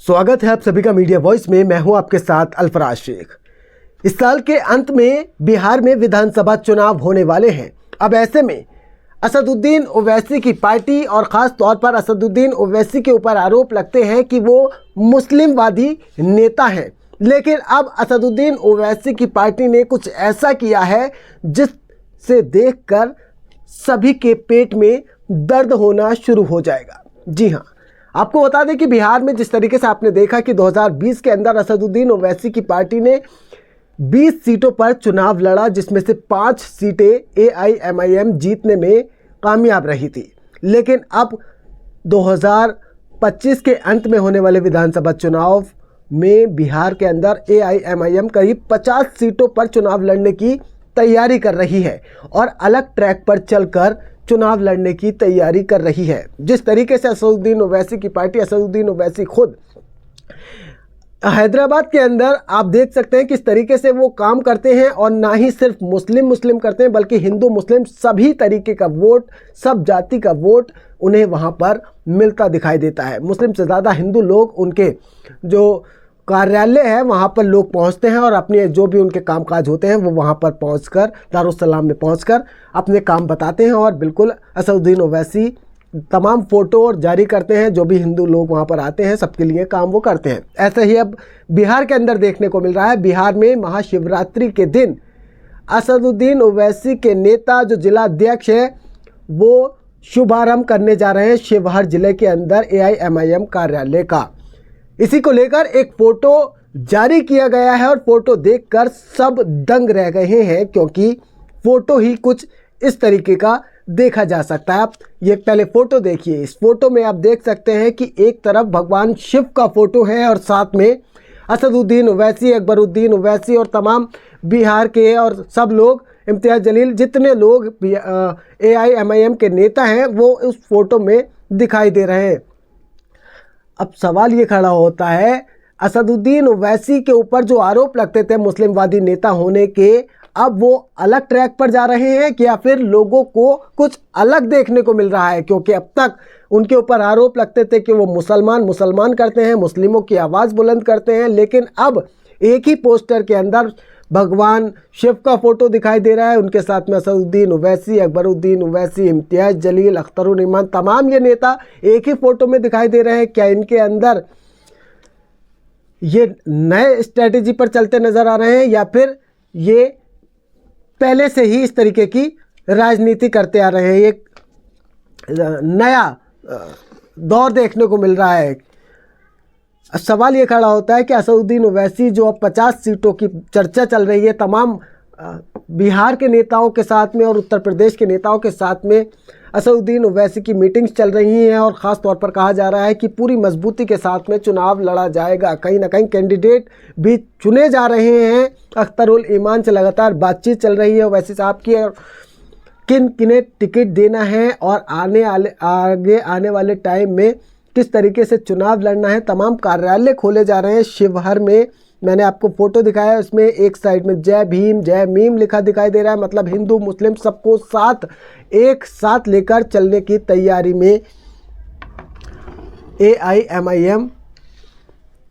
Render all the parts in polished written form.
स्वागत है आप सभी का मीडिया वॉइस में। मैं हूं आपके साथ अल्फराज शेख। इस साल के अंत में बिहार में विधानसभा चुनाव होने वाले हैं। अब ऐसे में असदुद्दीन ओवैसी की पार्टी और ख़ास तौर पर असदुद्दीन ओवैसी के ऊपर आरोप लगते हैं कि वो मुस्लिमवादी नेता हैं। लेकिन अब असदुद्दीन ओवैसी की पार्टी ने कुछ ऐसा किया है जिससे देखकर सभी के पेट में दर्द होना शुरू हो जाएगा। जी हाँ, आपको बता दें कि बिहार में जिस तरीके से आपने देखा कि 2020 के अंदर असदुद्दीन ओवैसी की पार्टी ने 20 सीटों पर चुनाव लड़ा, जिसमें से 5 सीटें AIMIM जीतने में कामयाब रही थी। लेकिन अब 2025 के अंत में होने वाले विधानसभा चुनाव में बिहार के अंदर AIMIM करीब 50 सीटों पर चुनाव लड़ने की तैयारी कर रही है और अलग ट्रैक पर चलकर चुनाव लड़ने की तैयारी कर रही है। जिस तरीके से असदुद्दीन ओवैसी की पार्टी, असदुद्दीन ओवैसी खुद हैदराबाद के अंदर आप देख सकते हैं किस तरीके से वो काम करते हैं, और ना ही सिर्फ मुस्लिम करते हैं बल्कि हिंदू मुस्लिम सभी तरीके का वोट, सब जाति का वोट उन्हें वहाँ पर मिलता दिखाई देता है। मुस्लिम से ज़्यादा हिंदू लोग उनके जो कार्यालय है वहाँ पर लोग पहुँचते हैं और अपने जो भी उनके कामकाज होते हैं वो वहाँ पर पहुँचकर दारुस्सलाम में पहुँचकर अपने काम बताते हैं। और बिल्कुल असदुद्दीन ओवैसी तमाम फ़ोटो और जारी करते हैं, जो भी हिंदू लोग वहाँ पर आते हैं सबके लिए काम वो करते हैं। ऐसे ही अब बिहार के अंदर देखने को मिल रहा है। बिहार में महाशिवरात्रि के दिन असदुद्दीन ओवैसी के नेता जो जिला अध्यक्ष है वो शुभारंभ करने जा रहे हैं शिवहर जिले के अंदर AIMIM कार्यालय का। इसी को लेकर एक फ़ोटो जारी किया गया है और फ़ोटो देखकर सब दंग रह गए हैं, क्योंकि फ़ोटो ही कुछ इस तरीके का देखा जा सकता है। आप ये पहले फ़ोटो देखिए। इस फ़ोटो में आप देख सकते हैं कि एक तरफ भगवान शिव का फ़ोटो है और साथ में असदुद्दीन ओवैसी, अकबरुद्दीन ओवैसी और तमाम बिहार के और सब लोग, इम्तियाज़ जलील, जितने लोग AIMIM के नेता हैं वो उस फ़ोटो में दिखाई दे रहे हैं। अब सवाल ये खड़ा होता है, असदुद्दीन ओवैसी के ऊपर जो आरोप लगते थे मुस्लिमवादी नेता होने के, अब वो अलग ट्रैक पर जा रहे हैं कि या फिर लोगों को कुछ अलग देखने को मिल रहा है? क्योंकि अब तक उनके ऊपर आरोप लगते थे कि वो मुसलमान करते हैं, मुस्लिमों की आवाज़ बुलंद करते हैं। लेकिन अब एक ही पोस्टर के अंदर भगवान शिव का फ़ोटो दिखाई दे रहा है, उनके साथ में असदुद्दीन ओवैसी, अकबरुद्दीन ओवैसी, इम्तियाज़ जलील, अख्तरुल ईमान, तमाम ये नेता एक ही फ़ोटो में दिखाई दे रहे हैं। क्या इनके अंदर ये नए स्ट्रेटेजी पर चलते नज़र आ रहे हैं या फिर ये पहले से ही इस तरीके की राजनीति करते आ रहे हैं? एक नया दौर देखने को मिल रहा है। सवाल ये खड़ा होता है कि असदुद्दीन ओवैसी जो अब 50 सीटों की चर्चा चल रही है, तमाम बिहार के नेताओं के साथ में और उत्तर प्रदेश के नेताओं के साथ में असदुद्दीन ओवैसी की मीटिंग्स चल रही हैं और ख़ास तौर पर कहा जा रहा है कि पूरी मजबूती के साथ में चुनाव लड़ा जाएगा। कहीं ना कहीं कैंडिडेट भी चुने जा रहे हैं। अख्तरुल ईमान से लगातार बातचीत चल रही है ओवैसी साहब की, और किन्हें टिकट देना है और आगे आने वाले टाइम में किस तरीके से चुनाव लड़ना है। तमाम कार्यालय खोले जा रहे हैं शिवहर में। मैंने आपको फ़ोटो दिखाया है, उसमें एक साइड में जय भीम जय मीम लिखा दिखाई दे रहा है। मतलब हिंदू मुस्लिम सबको एक साथ लेकर चलने की तैयारी में AIMIM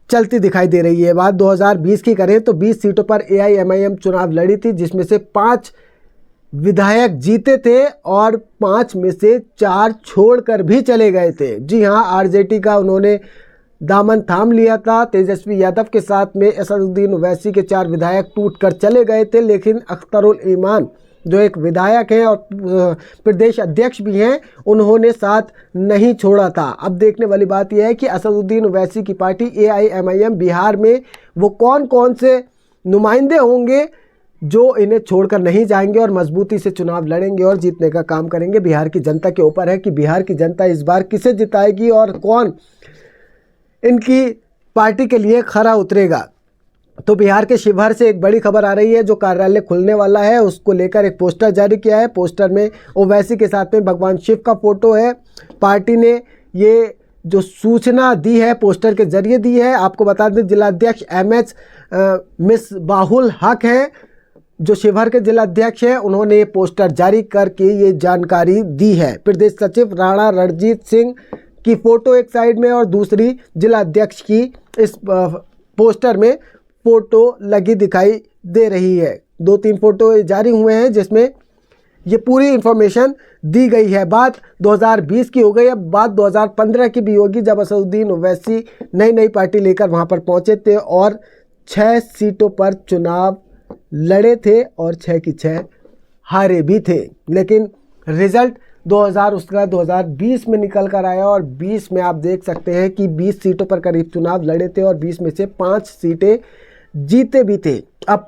चलती दिखाई दे रही है। बात 2020 की करें तो 20 सीटों पर AIMIM चुनाव लड़ी थी, जिसमें से 5 विधायक जीते थे और 5 में से 4 छोड़कर भी चले गए थे। जी हाँ, RJT का उन्होंने दामन थाम लिया था। तेजस्वी यादव के साथ में असदुद्दीन ओवैसी के 4 विधायक टूटकर चले गए थे, लेकिन अख्तरुल ईमान जो एक विधायक हैं और प्रदेश अध्यक्ष भी हैं, उन्होंने साथ नहीं छोड़ा था। अब देखने वाली बात यह है कि असदुद्दीन ओवैसी की पार्टी AIMIM बिहार में वो कौन से नुमाइंदे होंगे जो इन्हें छोड़कर नहीं जाएंगे और मजबूती से चुनाव लड़ेंगे और जीतने का काम करेंगे। बिहार की जनता के ऊपर है कि बिहार की जनता इस बार किसे जिताएगी और कौन इनकी पार्टी के लिए खरा उतरेगा। तो बिहार के शिवहर से एक बड़ी खबर आ रही है, जो कार्यालय खुलने वाला है उसको लेकर एक पोस्टर जारी किया है। पोस्टर में ओवैसी के साथ में भगवान शिव का फ़ोटो है। पार्टी ने ये जो सूचना दी है पोस्टर के जरिए दी है। आपको बता दें जिलाध्यक्ष MH मिसबाहुल हक हैं, जो शिवहर के जिलाध्यक्ष हैं, उन्होंने ये पोस्टर जारी करके ये जानकारी दी है। प्रदेश सचिव राणा रणजीत सिंह की फ़ोटो एक साइड में और दूसरी जिला अध्यक्ष की इस पोस्टर में फ़ोटो लगी दिखाई दे रही है। 2-3 फ़ोटो जारी हुए हैं जिसमें ये पूरी इन्फॉर्मेशन दी गई है। बात 2020 की हो गई, अब बात 2015 की भी होगी, जब असदुद्दीन ओवैसी नई पार्टी लेकर वहाँ पर पहुँचे थे और 6 सीटों पर चुनाव लड़े थे और 6 की 6 हारे भी थे। लेकिन रिज़ल्ट 2020 में निकल कर आया और 20 में आप देख सकते हैं कि 20 सीटों पर करीब चुनाव लड़े थे और 20 में से 5 सीटें जीते भी थे। अब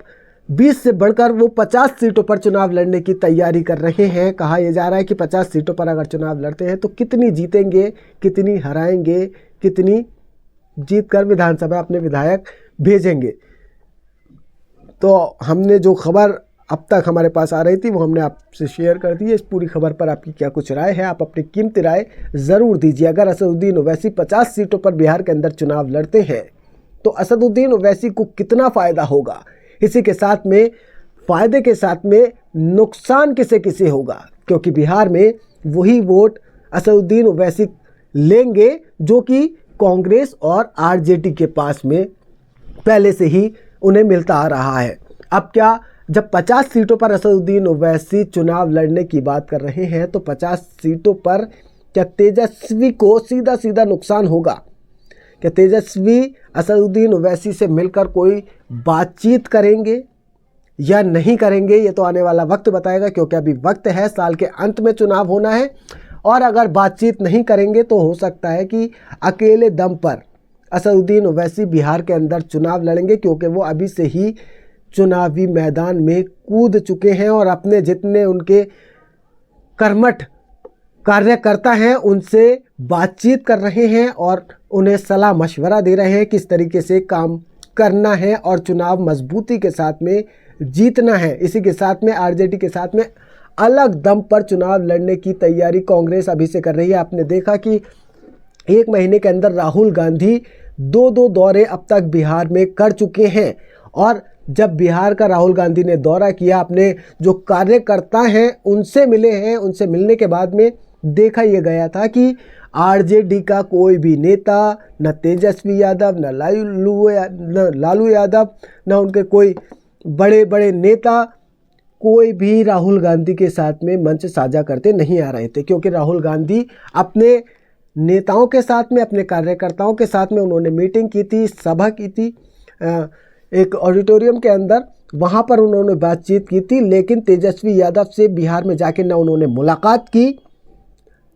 20 से बढ़कर वो 50 सीटों पर चुनाव लड़ने की तैयारी कर रहे हैं। कहा यह जा रहा है कि 50 सीटों पर अगर चुनाव लड़ते हैं तो कितनी जीतेंगे, कितनी हराएंगे, कितनी जीत कर विधानसभा अपने विधायक भेजेंगे। तो हमने जो खबर अब तक हमारे पास आ रही थी वो हमने आपसे शेयर कर दी है। इस पूरी खबर पर आपकी क्या कुछ राय है, आप अपनी कीमती राय ज़रूर दीजिए। अगर असदुद्दीन ओवैसी 50 सीटों पर बिहार के अंदर चुनाव लड़ते हैं तो असदुद्दीन ओवैसी को कितना फ़ायदा होगा, इसी के साथ में फ़ायदे के साथ में नुकसान किसे किसे होगा, क्योंकि बिहार में वही वोट असदुद्दीन ओवैसी लेंगे जो कि कांग्रेस और आरजेडी के पास में पहले से ही उन्हें मिलता आ रहा है। अब क्या, जब 50 सीटों पर असदुद्दीन ओवैसी चुनाव लड़ने की बात कर रहे हैं तो 50 सीटों पर क्या तेजस्वी को सीधा सीधा नुकसान होगा? क्या तेजस्वी असदुद्दीन ओवैसी से मिलकर कोई बातचीत करेंगे या नहीं करेंगे, ये तो आने वाला वक्त बताएगा, क्योंकि अभी वक्त है, साल के अंत में चुनाव होना है। और अगर बातचीत नहीं करेंगे तो हो सकता है कि अकेले दम पर असदुद्दीन ओवैसी बिहार के अंदर चुनाव लड़ेंगे, क्योंकि वो अभी से ही चुनावी मैदान में कूद चुके हैं और अपने जितने उनके कर्मठ कार्यकर्ता हैं उनसे बातचीत कर रहे हैं और उन्हें सलाह मशवरा दे रहे हैं किस तरीके से काम करना है और चुनाव मजबूती के साथ में जीतना है। इसी के साथ में आरजेडी के साथ में अलग दम पर चुनाव लड़ने की तैयारी कांग्रेस अभी से कर रही है। आपने देखा कि 1 महीने के अंदर राहुल गांधी 2 दौरे अब तक बिहार में कर चुके हैं और जब बिहार का राहुल गांधी ने दौरा किया, अपने जो कार्यकर्ता हैं उनसे मिले हैं, उनसे मिलने के बाद में देखा यह गया था कि आरजेडी का कोई भी नेता, न तेजस्वी यादव, न लालू यादव, न उनके कोई बड़े बड़े नेता, कोई भी राहुल गांधी के साथ में मंच साझा करते नहीं आ रहे थे, क्योंकि राहुल गांधी अपने नेताओं के साथ में, अपने कार्यकर्ताओं के साथ में उन्होंने मीटिंग की थी, सभा की थी एक ऑडिटोरियम के अंदर, वहाँ पर उन्होंने बातचीत की थी। लेकिन तेजस्वी यादव से बिहार में जाके ना उन्होंने मुलाकात की,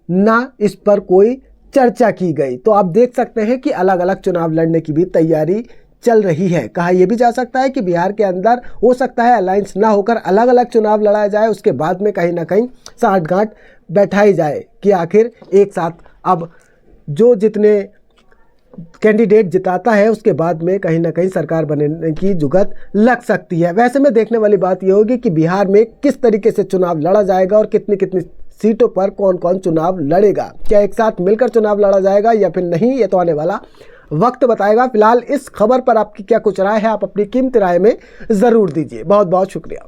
ना इस पर कोई चर्चा की गई। तो आप देख सकते हैं कि अलग अलग चुनाव लड़ने की भी तैयारी चल रही है। कहा यह भी जा सकता है कि बिहार के अंदर हो सकता है अलायंस ना होकर अलग अलग चुनाव लड़ाया जाए, उसके बाद में कहीं ना कहीं साठगांठ बैठाई जाए कि आखिर एक साथ अब जो जितने कैंडिडेट जिताता है उसके बाद में कहीं ना कहीं सरकार बनने की जुगत लग सकती है। वैसे में देखने वाली बात यह होगी कि बिहार में किस तरीके से चुनाव लड़ा जाएगा और कितनी कितनी सीटों पर कौन कौन चुनाव लड़ेगा। क्या एक साथ मिलकर चुनाव लड़ा जाएगा या फिर नहीं, ये तो आने वाला वक्त बताएगा। फिलहाल इस खबर पर आपकी क्या कुछ राय है, आप अपनी कीमती राय में ज़रूर दीजिए। बहुत बहुत शुक्रिया।